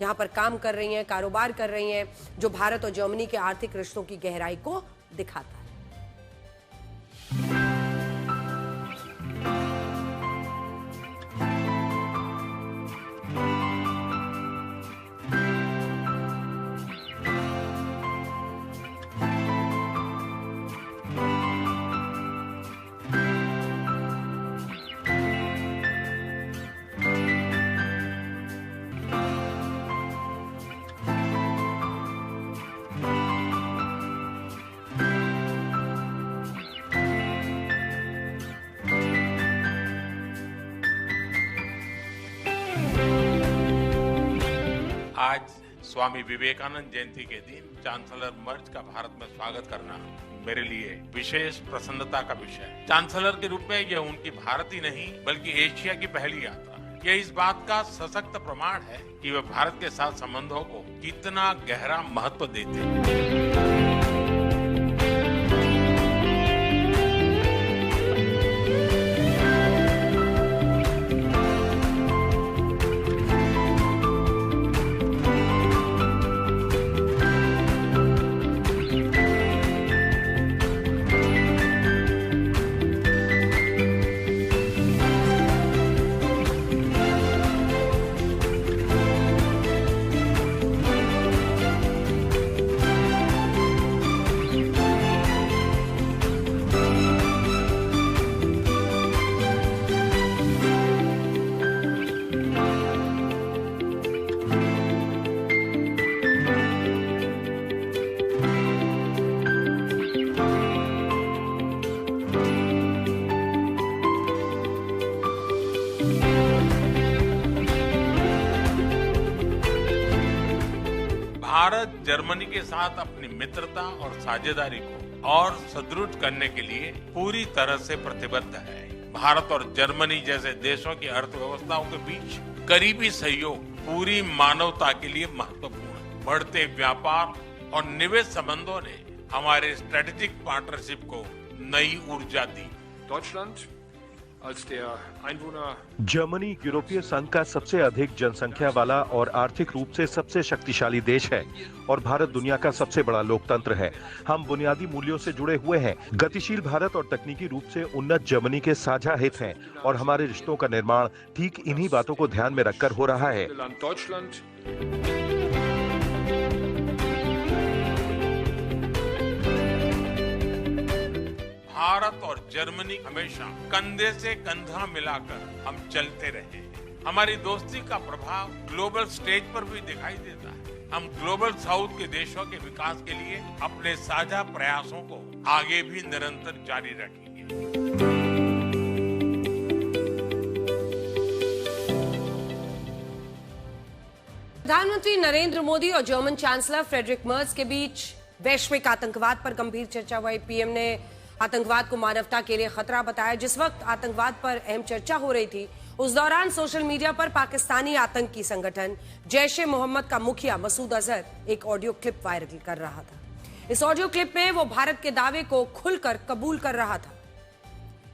यहाँ पर काम कर रही हैं, कारोबार कर रही हैं, जो भारत और जर्मनी के आर्थिक रिश्तों की गहराई को दिखाता है। आज स्वामी विवेकानंद जयंती के दिन चांसलर मर्ज का भारत में स्वागत करना मेरे लिए विशेष प्रसन्नता का विषय है। चांसलर के रूप में यह उनकी भारत ही नहीं बल्कि एशिया की पहली यात्रा है। यह इस बात का सशक्त प्रमाण है कि वे भारत के साथ संबंधों को कितना गहरा महत्व देते हैं। भारत जर्मनी के साथ अपनी मित्रता और साझेदारी को और सुदृढ़ करने के लिए पूरी तरह से प्रतिबद्ध है। भारत और जर्मनी जैसे देशों की अर्थव्यवस्थाओं के बीच करीबी सहयोग पूरी मानवता के लिए महत्वपूर्ण है। बढ़ते व्यापार और निवेश संबंधों ने हमारे स्ट्रेटेजिक पार्टनरशिप को नई ऊर्जा दी। जर्मनी यूरोपीय संघ का सबसे अधिक जनसंख्या वाला और आर्थिक रूप से सबसे शक्तिशाली देश है और भारत दुनिया का सबसे बड़ा लोकतंत्र है। हम बुनियादी मूल्यों से जुड़े हुए हैं। गतिशील भारत और तकनीकी रूप से उन्नत जर्मनी के साझा हित हैं और हमारे रिश्तों का निर्माण ठीक इन्हीं बातों को ध्यान में रखकर हो रहा है। भारत और जर्मनी हमेशा कंधे से कंधा मिलाकर हम चलते रहे हैं। हमारी दोस्ती का प्रभाव ग्लोबल स्टेज पर भी दिखाई देता है। हम ग्लोबल साउथ के देशों के विकास के लिए अपने साझा प्रयासों को आगे भी निरंतर जारी रखेंगे। प्रधानमंत्री नरेंद्र मोदी और जर्मन चांसलर फ्रेडरिक मर्ज के बीच वैश्विक आतंकवाद पर गंभीर चर्चा हुई। पीएम ने आतंकवाद को मानवता के लिए खतरा बताया। जिस वक्त आतंकवाद पर अहम चर्चा हो रही थी, उस दौरान सोशल मीडिया पर पाकिस्तानी आतंकी संगठन जैश-ए-मोहम्मद का मुखिया मसूद अजहर एक ऑडियो क्लिप वायरल कर रहा था। इस ऑडियो क्लिप में वो भारत के दावे को खुलकर कबूल कर रहा था।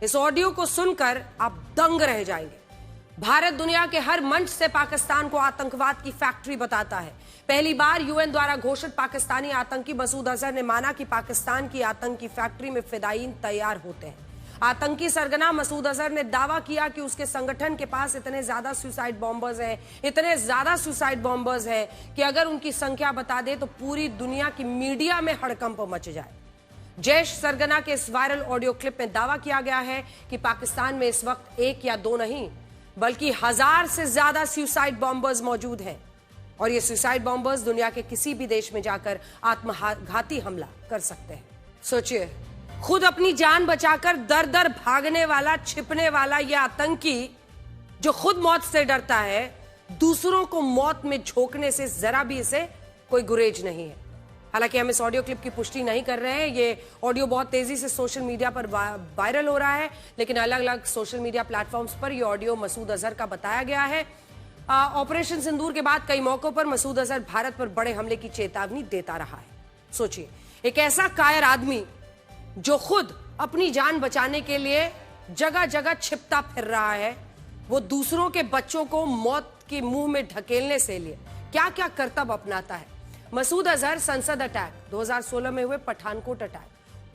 इस ऑडियो को सुनकर आप दंग रह जाएंगे। भारत दुनिया के हर मंच से पाकिस्तान को आतंकवाद की फैक्ट्री बताता है। पहली बार यूएन द्वारा घोषित पाकिस्तानी आतंकी मसूद अजहर ने माना कि पाकिस्तान की आतंकी फैक्ट्री में फिदायीन तैयार होते हैं। आतंकी सरगना मसूद अजहर ने दावा किया कि उसके संगठन के पास इतने ज्यादा सुसाइड बॉम्बर्स हैं कि अगर उनकी संख्या बता दे तो पूरी दुनिया की मीडिया में हड़कंप मच जाए। जैश सरगना के इस वायरल ऑडियो क्लिप में दावा किया गया है कि पाकिस्तान में इस वक्त 1 या 2 नहीं बल्कि 1000 से ज्यादा सुसाइड बॉम्बर्स मौजूद हैं और ये सुसाइड बॉम्बर्स दुनिया के किसी भी देश में जाकर आत्मघाती हमला कर सकते हैं। सोचिए, खुद अपनी जान बचाकर दर दर भागने वाला, छिपने वाला यह आतंकी जो खुद मौत से डरता है, दूसरों को मौत में झोंकने से जरा भी इसे कोई गुरेज नहीं है। हालांकि हम इस ऑडियो क्लिप की पुष्टि नहीं कर रहे हैं। ये ऑडियो बहुत तेजी से सोशल मीडिया पर वायरल हो रहा है, लेकिन अलग अलग सोशल मीडिया प्लेटफॉर्म्स पर यह ऑडियो मसूद अजहर का बताया गया है। ऑपरेशन सिंदूर के बाद कई मौकों पर मसूद अजहर भारत पर बड़े हमले की चेतावनी देता रहा है। सोचिए, एक ऐसा कायर आदमी जो खुद अपनी जान बचाने के लिए जगह जगह छिपता फिर रहा है, वो दूसरों के बच्चों को मौत के मुंह में ढकेलने क्या क्या करतब अपनाता है। मसूद अजहर संसद अटैक, 2016 में हुए पठानकोट अटैक,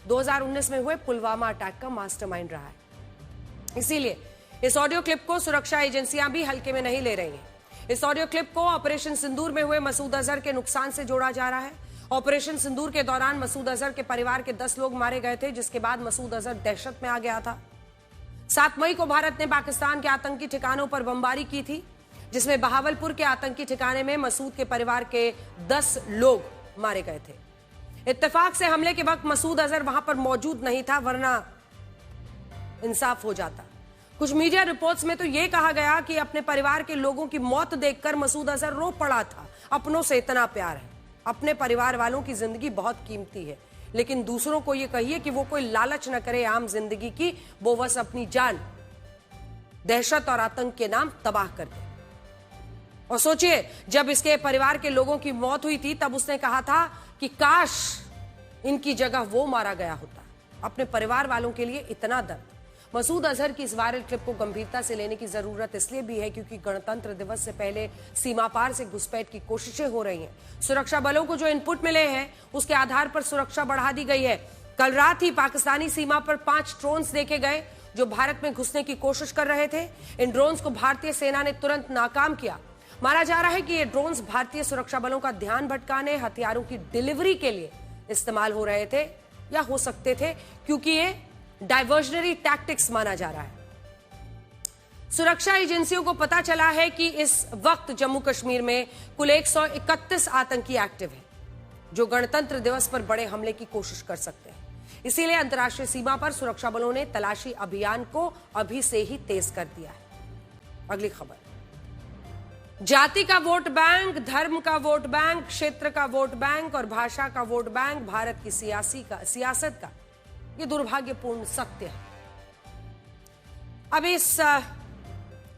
2019 में हुए पुलवामा अटैक का मास्टरमाइंड रहा है। इसीलिए इस ऑडियो क्लिप को सुरक्षा एजेंसियां भी हल्के में नहीं ले रही हैं। इस ऑडियो क्लिप को ऑपरेशन सिंदूर में हुए मसूद अजहर के नुकसान से जोड़ा जा रहा है। ऑपरेशन सिंदूर के दौरान मसूद अजहर के परिवार के 10 लोग मारे गए थे, जिसके बाद मसूद अजहर दहशत में आ गया था। 7 मई को भारत ने पाकिस्तान के आतंकी ठिकानों पर बमबारी की थी, जिसमें बहावलपुर के आतंकी ठिकाने में मसूद के परिवार के 10 लोग मारे गए थे। इत्तेफाक से हमले के वक्त मसूद अजहर वहां पर मौजूद नहीं था, वरना इंसाफ हो जाता। कुछ मीडिया रिपोर्ट्स में तो यह कहा गया कि अपने परिवार के लोगों की मौत देखकर मसूद अजहर रो पड़ा था। अपनों से इतना प्यार है, अपने परिवार वालों की जिंदगी बहुत कीमती है, लेकिन दूसरों को यह कहिए कि वो कोई लालच न करे आम जिंदगी की, वो बस अपनी जान दहशत और आतंक के नाम तबाह कर दे। और सोचिए, जब इसके परिवार के लोगों की मौत हुई थी तब उसने कहा था कि काश इनकी जगह वो मारा गया होता। अपने परिवार वालों के लिए इतना दर्द। मसूद अजहर की इस वायरल क्लिप को गंभीरता से लेने की जरूरत इसलिए भी है क्योंकि गणतंत्र दिवस से पहले सीमा पार से घुसपैठ की कोशिशें हो रही हैं। सुरक्षा बलों को जो इनपुट मिले हैं उसके आधार पर सुरक्षा बढ़ा दी गई है। कल रात ही पाकिस्तानी सीमा पर 5 ड्रोन्स देखे गए जो भारत में घुसने की कोशिश कर रहे थे। इन ड्रोन्स को भारतीय सेना ने तुरंत नाकाम किया। माना जा रहा है कि ये ड्रोन्स भारतीय सुरक्षा बलों का ध्यान भटकाने, हथियारों की डिलीवरी के लिए इस्तेमाल हो रहे थे या हो सकते थे, क्योंकि ये डाइवर्जनरी टैक्टिक्स माना जा रहा है। सुरक्षा एजेंसियों को पता चला है कि इस वक्त जम्मू कश्मीर में कुल 131 आतंकी एक्टिव हैं, जो गणतंत्र दिवस पर बड़े हमले की कोशिश कर सकते हैं। इसीलिए अंतर्राष्ट्रीय सीमा पर सुरक्षा बलों ने तलाशी अभियान को अभी से ही तेज कर दिया है। अगली खबर, जाति का वोट बैंक, धर्म का वोट बैंक, क्षेत्र का वोट बैंक और भाषा का वोट बैंक भारत की सियासत का ये दुर्भाग्यपूर्ण सत्य है। अब इस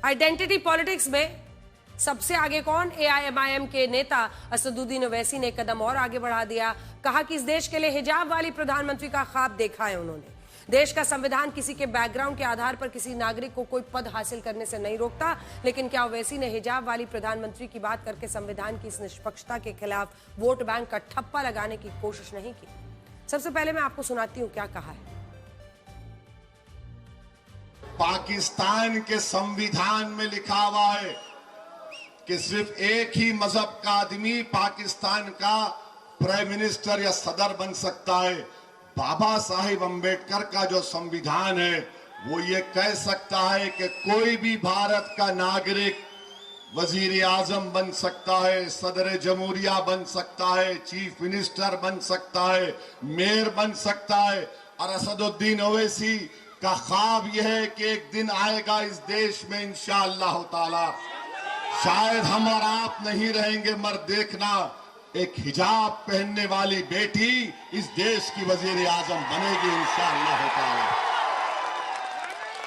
आइडेंटिटी पॉलिटिक्स में सबसे आगे कौन? AIMIM के नेता असदुद्दीन ओवैसी ने कदम और आगे बढ़ा दिया। कहा कि इस देश के लिए हिजाब वाली प्रधानमंत्री का ख्वाब देखा है उन्होंने। देश का संविधान किसी के बैकग्राउंड के आधार पर किसी नागरिक को कोई पद हासिल करने से नहीं रोकता, लेकिन क्या ओवैसी ने हिजाब वाली प्रधानमंत्री की बात करके संविधान की इस निष्पक्षता के खिलाफ वोट बैंक का ठप्पा लगाने की कोशिश नहीं की? सबसे पहले मैं आपको सुनाती हूं क्या कहा है। पाकिस्तान के संविधान में लिखा हुआ है कि सिर्फ एक ही मजहब का आदमी पाकिस्तान का प्राइम मिनिस्टर या सदर बन सकता है। बाबा साहिब अंबेडकर का जो संविधान है वो ये कह सकता है कि कोई भी भारत का नागरिक वजीर आजम बन सकता है, सदर जमहूरिया बन सकता है, चीफ मिनिस्टर बन सकता है, मेयर बन सकता है। और असदुद्दीन ओवैसी का ख्वाब यह है कि एक दिन आएगा इस देश में इंशाअल्लाह ताला, शायद हम और आप नहीं रहेंगे मगर देखना, एक हिजाब पहनने वाली बेटी इस देश की वजीर आजम बनेगी इंशाअल्लाह ताला।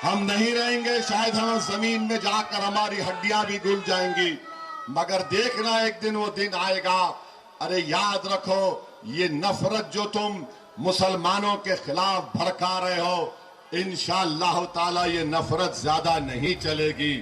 हम नहीं रहेंगे, शायद हम जमीन में जाकर हमारी हड्डियां भी घुल जाएंगी, मगर देखना एक दिन वो दिन आएगा। अरे याद रखो, ये नफरत जो तुम मुसलमानों के खिलाफ भड़का रहे हो, इंशाअल्लाह ताला ये नफरत ज्यादा नहीं चलेगी।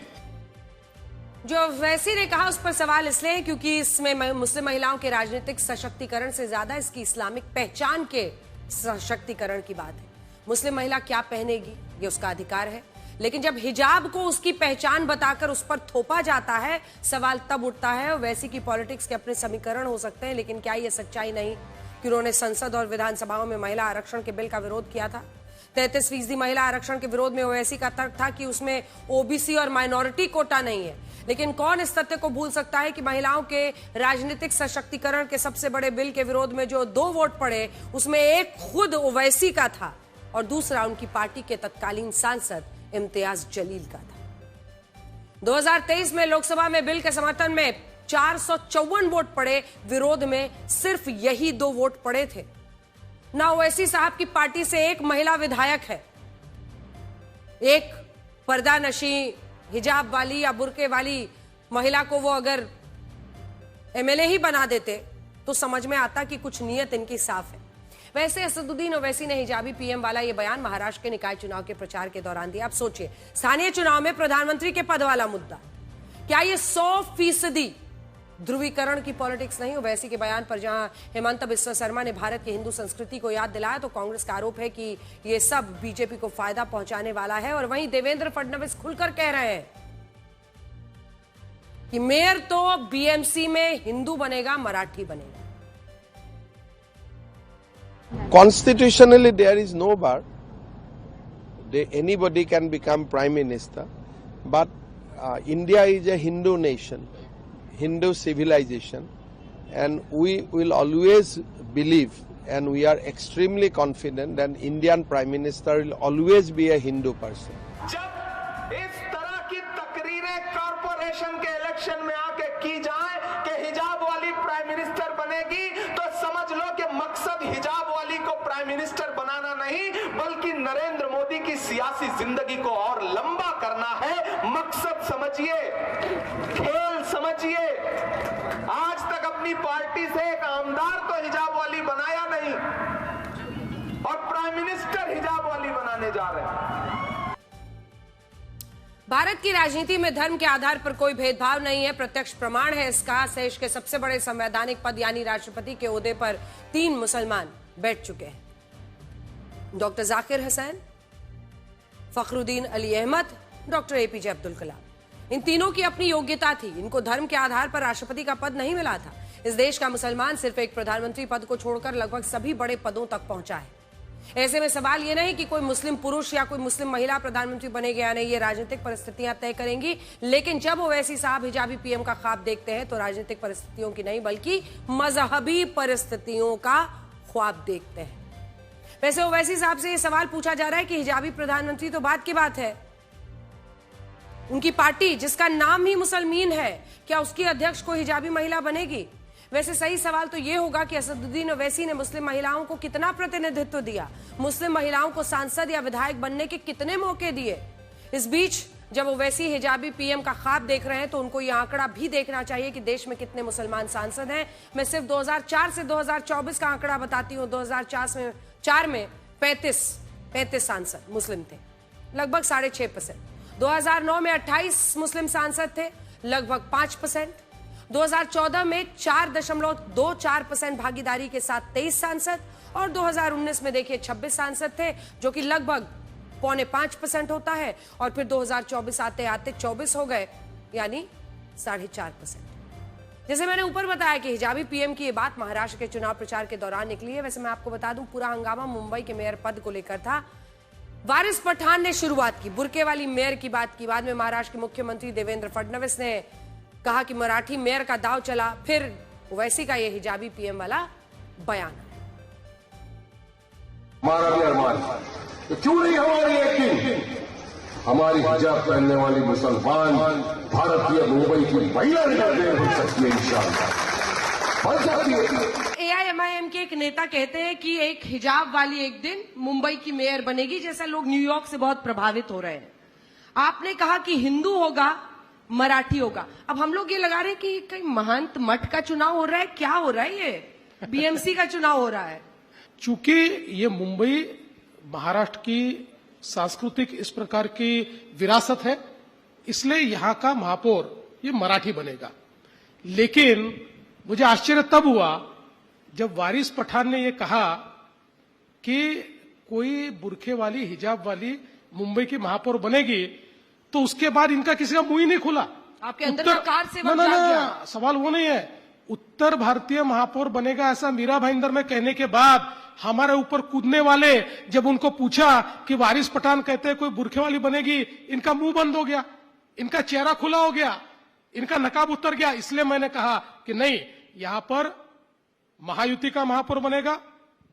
जो वैसी ने कहा उस पर सवाल इसलिए क्योंकि इसमें मुस्लिम महिलाओं के राजनीतिक सशक्तिकरण से ज्यादा इसकी इस्लामिक पहचान के सशक्तिकरण की बात है। मुस्लिम महिला क्या पहनेगी ये उसका अधिकार है, लेकिन जब हिजाब को उसकी पहचान बताकर उस पर थोपा जाता है, सवाल तब उठता है। वैसी की पॉलिटिक्स के अपने समीकरण हो सकते हैं, लेकिन क्या ये सच्चाई नहीं कि उन्होंने संसद और विधानसभाओं में महिला आरक्षण के बिल का विरोध किया था? 33% महिला आरक्षण के विरोध में ओवैसी का तर्क था कि उसमें OBC और माइनॉरिटी कोटा नहीं है। लेकिन कौन इस तथ्य को भूल सकता है कि महिलाओं के राजनीतिक सशक्तिकरण के सबसे बड़े बिल के विरोध में जो 2 वोट पड़े, उसमें एक खुद ओवैसी का था और दूसरा उनकी पार्टी के तत्कालीन सांसद इम्तियाज जलील का था। 2023 में लोकसभा में बिल के समर्थन में 454 वोट पड़े, विरोध में सिर्फ यही 2 वोट पड़े थे। ना ओवैसी साहब की पार्टी से एक महिला विधायक है। एक पर्दा नशी, हिजाब वाली या बुर्के वाली महिला को वो अगर MLA ही बना देते तो समझ में आता कि कुछ नीयत इनकी साफ है। वैसे असदुद्दीन ओवैसी ने हिजाबी PM वाला ये बयान महाराष्ट्र के निकाय चुनाव के प्रचार के दौरान दिया। अब सोचिए, स्थानीय चुनाव में प्रधानमंत्री के पद वाला मुद्दा, क्या ये 100% ध्रुवीकरण की पॉलिटिक्स नहीं। ओवैसी के बयान पर जहां हेमंत बिस्वा शर्मा ने भारत की हिंदू संस्कृति को याद दिलाया, तो कांग्रेस का आरोप है कि ये सब बीजेपी को फायदा पहुंचाने वाला है। और वहीं देवेंद्र फडणवीस खुलकर कह रहे हैं कि मेयर तो बीएमसी में हिंदू बनेगा, मराठी बनेगा। Constitutionally, there is no bar. Anybody can become prime minister, but India is a Hindu nation, Hindu civilization, and we will always believe, and we are extremely confident that Indian prime minister will always be a Hindu person. जब इस तरह की तकरीरें corporation के election में आके की जाए कि हिजाब वाली प्राइम मिनिस्टर बनेगी, तो समझ लो कि मकसद हिजाब वाली को प्राइम मिनिस्टर बनाना नहीं, बल्कि नरेंद्र मोदी की सियासी जिंदगी को और लंबा करना है। मकसद समझिए, खेल समझिए। आज तक अपनी पार्टी से एक आमदार तो हिजाब वाली बनाया नहीं, और प्राइम मिनिस्टर हिजाब वाली बनाने जा रहे हैं। भारत की राजनीति में धर्म के आधार पर कोई भेदभाव नहीं है। प्रत्यक्ष प्रमाण है इसका। देश के सबसे बड़े संवैधानिक पद यानी राष्ट्रपति के ओहदे पर 3 मुसलमान बैठ चुके हैं। Doctor Zakir Hussain, Fakhruddin Ali Ahmed, doctor A P J Abdul Kalam. इन तीनों की अपनी योग्यता थी। इनको धर्म के आधार पर राष्ट्रपति का पद नहीं मिला था। इस देश का मुसलमान सिर्फ एक प्रधानमंत्री पद को छोड़कर लगभग सभी बड़े पदों तक पहुंचा है। ऐसे में सवाल यह नहीं कि कोई मुस्लिम पुरुष या कोई मुस्लिम महिला प्रधानमंत्री बनेगी या नहीं, ये राजनीतिक परिस्थितियां तय करेंगी। लेकिन जब ओवैसी साहब हिजाबी पीएम का ख्वाब देखते हैं, तो राजनीतिक परिस्थितियों की नहीं बल्कि मजहबी परिस्थितियों का ख्वाब देखते हैं। वैसे ओवैसी साहब से यह सवाल पूछा जा रहा है कि हिजाबी प्रधानमंत्री तो बात की बात है, उनकी पार्टी जिसका नाम ही मुसलमान है, क्या उसकी अध्यक्ष को हिजाबी महिला बनेगी? वैसे सही सवाल तो यह होगा कि असदुद्दीन ओवैसी ने मुस्लिम महिलाओं को कितना प्रतिनिधित्व दिया, मुस्लिम महिलाओं को सांसद या विधायक बनने के कितने मौके दिए। इस बीच जब ओवैसी हिजाबी पीएम का ख्वाब देख रहे हैं, तो उनको यह आंकड़ा भी देखना चाहिए कि देश में कितने मुसलमान सांसद हैं। मैं सिर्फ 2004 से 2024 का आंकड़ा बताती हूं। 2004 में 35 सांसद मुस्लिम थे, लगभग 6.5%। 2009 में 28 मुस्लिम सांसद थे, लगभग 5%। 2014 में 4.24% भागीदारी के साथ 23 सांसद, और 2019 में देखिए 26 सांसद थे, जो कि लगभग 4.25% होता है। और फिर 2024 आते आते 24 हो गए, यानी 4.5%। जैसे मैंने ऊपर बताया कि हिजाबी पीएम की ये बात महाराष्ट्र के चुनाव प्रचार के दौरान निकली है। वैसे मैं आपको बता दूं, पूरा हंगामा मुंबई के मेयर पद को लेकर था। वारिस पठान ने शुरुआत की बुरके वाली मेयर की बात की। बाद में महाराष्ट्र के मुख्यमंत्री देवेंद्र फडणवीस ने कहा कि मराठी मेयर का दाव चला। फिर ओवैसी का यह हिजाबी पीएम वाला बयान है। हमारा भी अरमान तो क्यों नहीं हमारी एक दिन हमारी हिजाब पहनने वाली मुसलमान भारतीय मुंबई की महिला निकल हो सकती है, इंशाअल्लाह बन सकती है। एआईएमआईएम के एक नेता कहते हैं कि एक हिजाब वाली एक दिन मुंबई की मेयर बनेगी, जैसा लोग न्यूयॉर्क से बहुत प्रभावित हो रहे हैं। आपने कहा कि हिंदू होगा, मराठी होगा। अब हम लोग ये लगा रहे हैं कि कहीं महंत मठ का चुनाव हो रहा है, क्या हो रहा है? ये बीएमसी का चुनाव हो रहा है। चूंकि ये मुंबई महाराष्ट्र की सांस्कृतिक इस प्रकार की विरासत है, इसलिए यहाँ का महापौर ये मराठी बनेगा। लेकिन मुझे आश्चर्य तब हुआ जब वारिस पठान ने ये कहा कि कोई बुरखे वाली हिजाब वाली मुंबई की महापौर बनेगी, तो उसके बाद इनका किसी का मुंह ही नहीं खुला। आपके अंदर का कार से ना, सवाल वो नहीं है। उत्तर भारतीय महापौर बनेगा ऐसा मीरा भाईंदर में कहने के बाद हमारे ऊपर कूदने वाले जब उनको पूछा कि वारिस पठान कहते हैं कोई बुरखे वाली बनेगी, इनका मुंह बंद हो गया, इनका चेहरा खुला हो गया, इनका नकाब उतर गया। इसलिए मैंने कहा कि नहीं, यहां पर महायुति का महापौर बनेगा,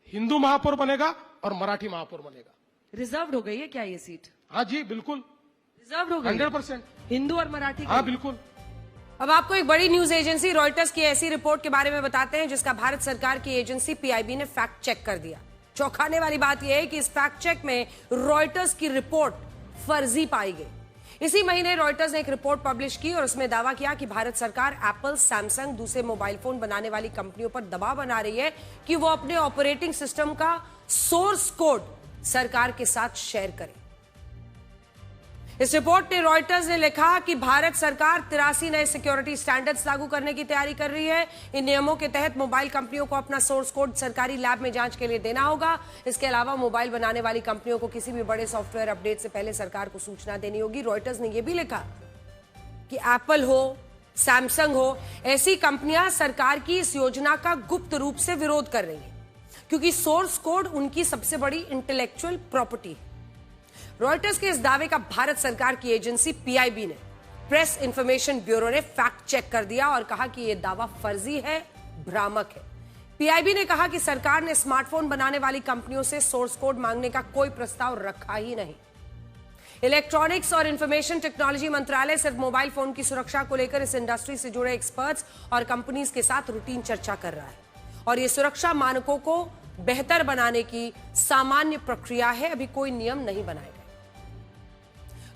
हिंदू महापौर बनेगा और मराठी महापौर बनेगा। रिजर्व हो गई है क्या ये सीट? हाँ जी, बिल्कुल रिजर्व हो गई 100%। हिंदू और मराठी। हाँ बिल्कुल। अब आपको एक बड़ी न्यूज एजेंसी रॉयटर्स की ऐसी रिपोर्ट के बारे में बताते हैं जिसका भारत सरकार की एजेंसी पीआईबी ने फैक्ट चेक कर दिया। चौंकाने वाली बात यह है कि इस फैक्ट चेक में रॉयटर्स की रिपोर्ट फर्जी पाई गई। इसी महीने रॉयटर्स ने एक रिपोर्ट पब्लिश की और उसमें दावा किया कि भारत सरकार एप्पल, सैमसंग, दूसरे मोबाइल फोन बनाने वाली कंपनियों पर दबाव बना रही है कि वो अपने ऑपरेटिंग सिस्टम का सोर्स कोड सरकार के साथ शेयर करें। इस रिपोर्ट ने रॉयटर्स ने लिखा कि भारत सरकार 83 नए सिक्योरिटी स्टैंडर्ड्स लागू करने की तैयारी कर रही है। इन नियमों के तहत मोबाइल कंपनियों को अपना सोर्स कोड सरकारी लैब में जांच के लिए देना होगा। इसके अलावा मोबाइल बनाने वाली कंपनियों को किसी भी बड़े सॉफ्टवेयर अपडेट से पहले सरकार को सूचना देनी होगी। रॉयटर्स ने यह भी लिखा कि एप्पल हो, सैमसंग हो, ऐसी कंपनियां सरकार की इस योजना का गुप्त रूप से विरोध कर रही हैं, क्योंकि सोर्स कोड उनकी सबसे बड़ी इंटेलेक्चुअल प्रॉपर्टी है। रॉयटर्स के इस दावे का भारत सरकार की एजेंसी पीआईबी ने, प्रेस इंफॉर्मेशन ब्यूरो ने फैक्ट चेक कर दिया और कहा कि यह दावा फर्जी है, भ्रामक है। पीआईबी ने कहा कि सरकार ने स्मार्टफोन बनाने वाली कंपनियों से सोर्स कोड मांगने का कोई प्रस्ताव रखा ही नहीं। इलेक्ट्रॉनिक्स और इंफॉर्मेशन टेक्नोलॉजी मंत्रालय सिर्फ मोबाइल फोन की सुरक्षा को लेकर इस इंडस्ट्री से जुड़े एक्सपर्ट्स और कंपनीज के साथ रूटीन चर्चा कर रहा है और यह सुरक्षा मानकों को बेहतर बनाने की सामान्य प्रक्रिया है। अभी कोई नियम नहीं बनाए गए।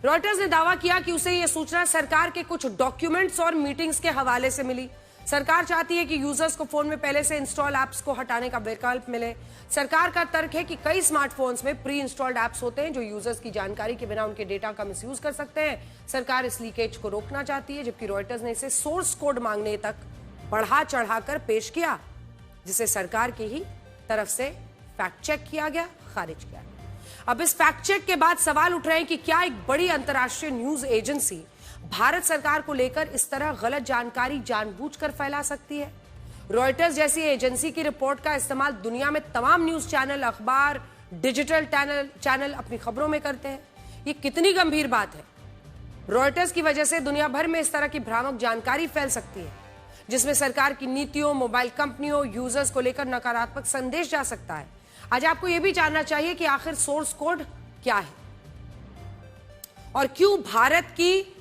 रॉयटर्स ने दावा किया कि उसे यह सूचना सरकार के कुछ डॉक्यूमेंट्स और मीटिंग्स के हवाले से मिली। सरकार चाहती है कि यूजर्स को फोन में पहले से इंस्टॉल एप्स को हटाने का विकल्प मिले। सरकार का तर्क है कि कई स्मार्टफोन्स में प्री इंस्टॉल्ड एप्स होते हैं जो यूजर्स की जानकारी के बिना उनके डेटा का मिसयूज कर सकते हैं। सरकार इस लीकेज को रोकना चाहती है, जबकि रॉयटर्स ने इसे सोर्स कोड मांगने तक बढ़ा चढ़ाकर पेश किया, जिसे सरकार की ही तरफ से फैक्ट चेक किया गया, खारिज किया गया। अब इस फैक्ट चेक के बाद सवाल उठ रहे हैं कि क्या एक बड़ी अंतर्राष्ट्रीय न्यूज एजेंसी भारत सरकार को लेकर इस तरह गलत जानकारी जानबूझकर फैला सकती है? रॉयटर्स जैसी एजेंसी की रिपोर्ट का इस्तेमाल दुनिया में तमाम न्यूज चैनल, अखबार, डिजिटल चैनल अपनी खबरों में करते हैं। ये कितनी गंभीर बात है। रॉयटर्स की वजह से दुनिया भर में इस तरह की भ्रामक जानकारी फैल सकती है, जिसमें सरकार की नीतियों, मोबाइल कंपनियों, यूजर्स को लेकर नकारात्मक संदेश जा सकता है। आज आपको यह भी जानना चाहिए कि आखिर सोर्स कोड क्या है और क्यों भारत की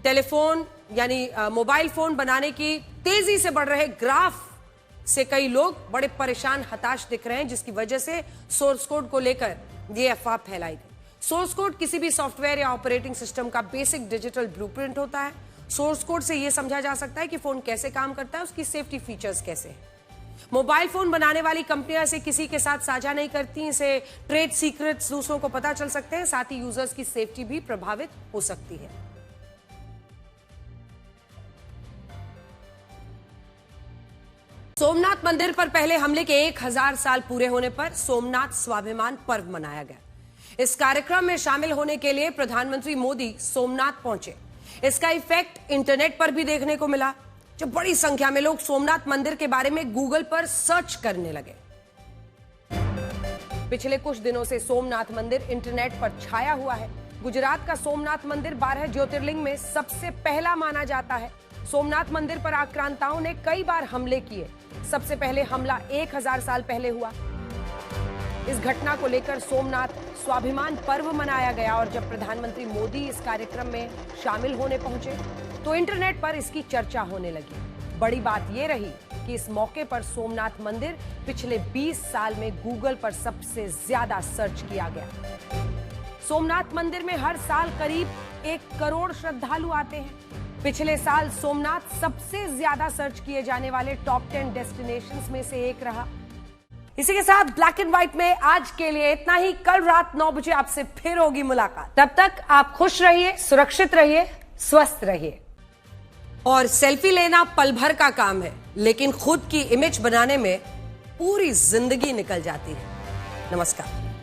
टेलीफोन यानी मोबाइल फोन बनाने की तेजी से बढ़ रहे ग्राफ से कई लोग बड़े परेशान, हताश दिख रहे हैं, जिसकी वजह से सोर्स कोड को लेकर यह अफवाह फैलाई गई। सोर्स कोड किसी भी सॉफ्टवेयर या ऑपरेटिंग सिस्टम का बेसिक डिजिटल ब्लूप्रिंट होता है। सोर्स कोड से यह समझा जा सकता है कि फोन कैसे काम करता है, उसकी सेफ्टी फीचर्स कैसे हैं। मोबाइल फोन बनाने वाली कंपनियां इसे किसी के साथ साझा नहीं करती। इसे ट्रेड सीक्रेट्स दूसरों को पता चल सकते हैं, साथ ही यूजर्स की सेफ्टी भी प्रभावित हो सकती है। सोमनाथ मंदिर पर पहले हमले के 1000 साल पूरे होने पर सोमनाथ स्वाभिमान पर्व मनाया गया। इस कार्यक्रम में शामिल होने के लिए प्रधानमंत्री मोदी सोमनाथ पहुंचे। इसका इफेक्ट इंटरनेट पर भी देखने को मिला, जब बड़ी संख्या में लोग सोमनाथ मंदिर के बारे में गूगल पर सर्च करने लगे। पिछले कुछ दिनों से सोमनाथ मंदिर इंटरनेट पर छाया हुआ है। गुजरात का सोमनाथ मंदिर 12 ज्योतिर्लिंग में सबसे पहला माना जाता है। सोमनाथ मंदिर पर आक्रांताओं ने कई बार हमले किए। सबसे पहले हमला 1000 साल पहले हुआ। इस घटना को लेकर सोमनाथ स्वाभिमान पर्व मनाया गया और जब प्रधानमंत्री मोदी इस कार्यक्रम में शामिल होने पहुंचे तो इंटरनेट पर इसकी चर्चा होने लगी। बड़ी बात यह रही कि इस मौके पर सोमनाथ मंदिर पिछले 20 साल में गूगल पर सबसे ज्यादा सर्च किया गया। सोमनाथ मंदिर में हर साल करीब 1 करोड़ श्रद्धालु आते हैं। पिछले साल सोमनाथ सबसे ज्यादा सर्च किए जाने वाले टॉप 10 डेस्टिनेशंस में से एक रहा। इसी के साथ ब्लैक एंड व्हाइट में आज के लिए इतना ही। कल रात 9 बजे आपसे फिर होगी मुलाकात। तब तक आप खुश रहिए, सुरक्षित रहिए, स्वस्थ रहिए। और सेल्फी लेना पल भर का काम है, लेकिन खुद की इमेज बनाने में पूरी जिंदगी निकल जाती है। नमस्कार।